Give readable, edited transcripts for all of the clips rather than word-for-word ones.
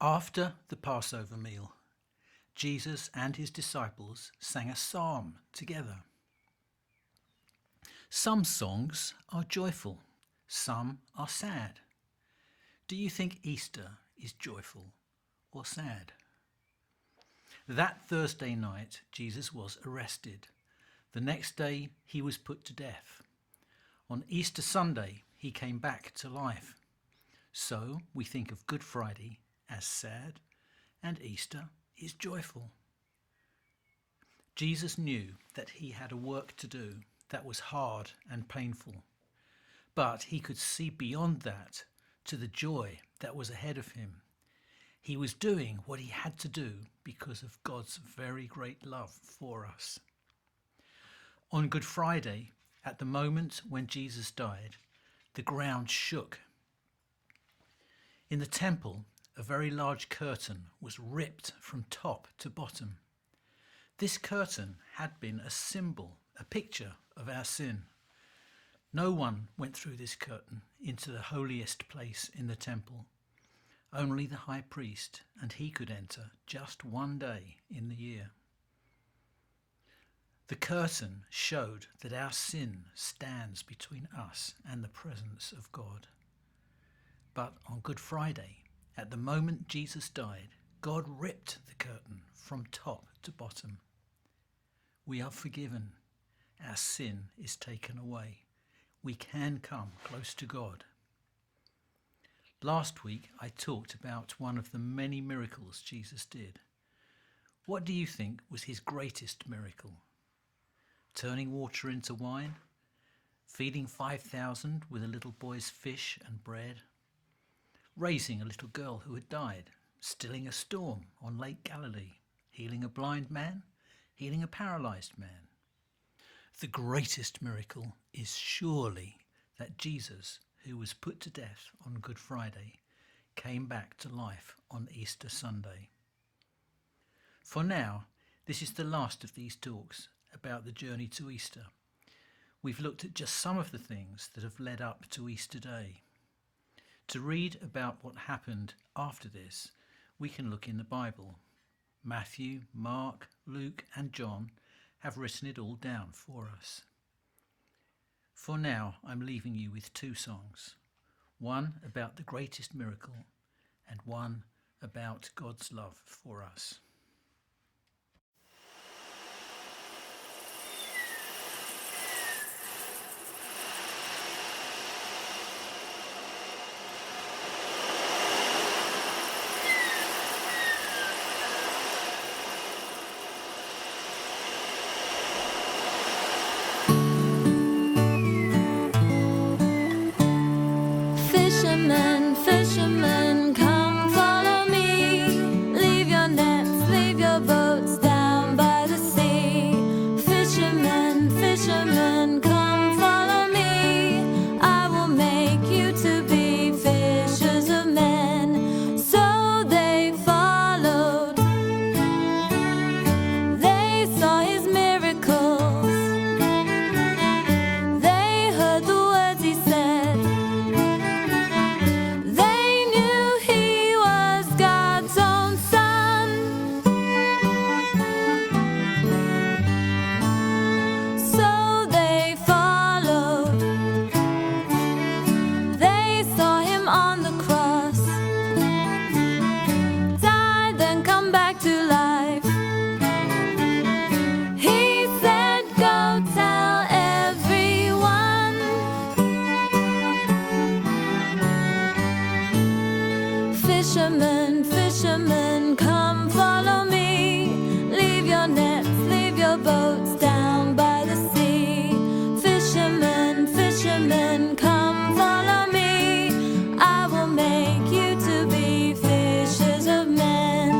After the Passover meal, Jesus and his disciples sang a psalm together. Some songs are joyful, some are sad. Do you think Easter is joyful or sad? That Thursday night, Jesus was arrested. The next day, he was put to death. On Easter Sunday, he came back to life. So we think of Good Friday as sad, and Easter is joyful. Jesus knew that he had a work to do that was hard and painful, but he could see beyond that to the joy that was ahead of him. He was doing what he had to do because of God's very great love for us. On Good Friday, at the moment when Jesus died, the ground shook. In the temple, a very large curtain was ripped from top to bottom. This curtain had been a symbol, a picture of our sin. No one went through this curtain into the holiest place in the temple. Only the high priest, and he could enter just one day in the year. The curtain showed that our sin stands between us and the presence of God. But on Good Friday, at the moment Jesus died, God ripped the curtain from top to bottom. We are forgiven. Our sin is taken away. We can come close to God. Last week, I talked about one of the many miracles Jesus did. What do you think was his greatest miracle? Turning water into wine? Feeding 5,000 with a little boy's fish and bread? Raising a little girl who had died? Stilling a storm on Lake Galilee? Healing a blind man? Healing a paralyzed man? The greatest miracle is surely that Jesus, who was put to death on Good Friday, came back to life on Easter Sunday. For now, this is the last of these talks about the journey to Easter. We've looked at just some of the things that have led up to Easter Day. To read about what happened after this, we can look in the Bible. Matthew, Mark, Luke and John have written it all down for us. For now, I'm leaving you with two songs. One about the greatest miracle and one about God's love for us. Fishermen, fishermen, come follow me. Leave your nets, leave your boats down by the sea. Fishermen, fishermen, come follow me. I will make you to be fishers of men. So they followed. They saw his miracles. They heard the words he said. They knew he was God's own son. So they followed. They saw him on the cross, died then come back to life. He said, go tell everyone. Fishermen, fishermen, come follow me. Leave your nets, leave your boats down by the sea. Fishermen, fishermen, come follow me. I will make you to be fishers of men.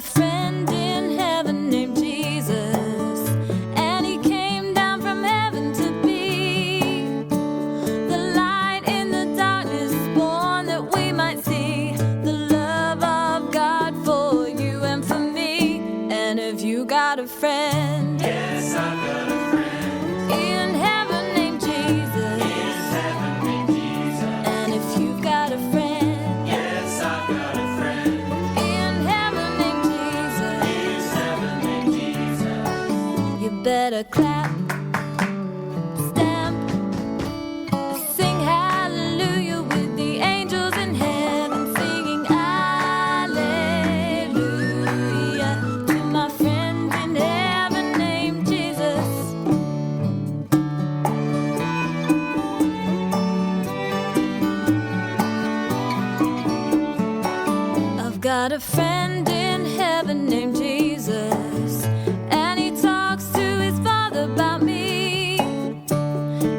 friend in heaven named Jesus, and he came down from heaven to be the light in the darkness, born that we might see the love of God for you and for me. And if you got a friend, Yes, I've got a friend in heaven named Jesus, in heaven named Jesus. and if you've got a friend Yes, I've got a friend in heaven named Jesus, in heaven named Jesus. you better clap, stamp, sing hallelujah with the angels in heaven singing hallelujah to my friend in heaven named Jesus. I've got a friend in heaven named Jesus, and he talks to his father about me.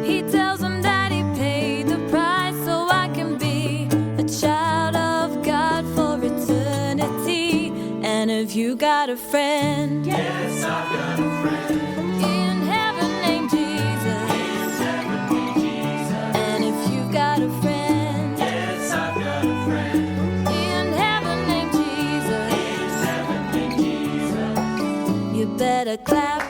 He tells him that he paid the price so I can be a child of God for eternity. And if you got a friend Yes, I've got a friend in heaven named Jesus, in heaven named Jesus. and if you've got a friend Yes, I've got a friend in heaven named Jesus, in heaven named Jesus. you better clap,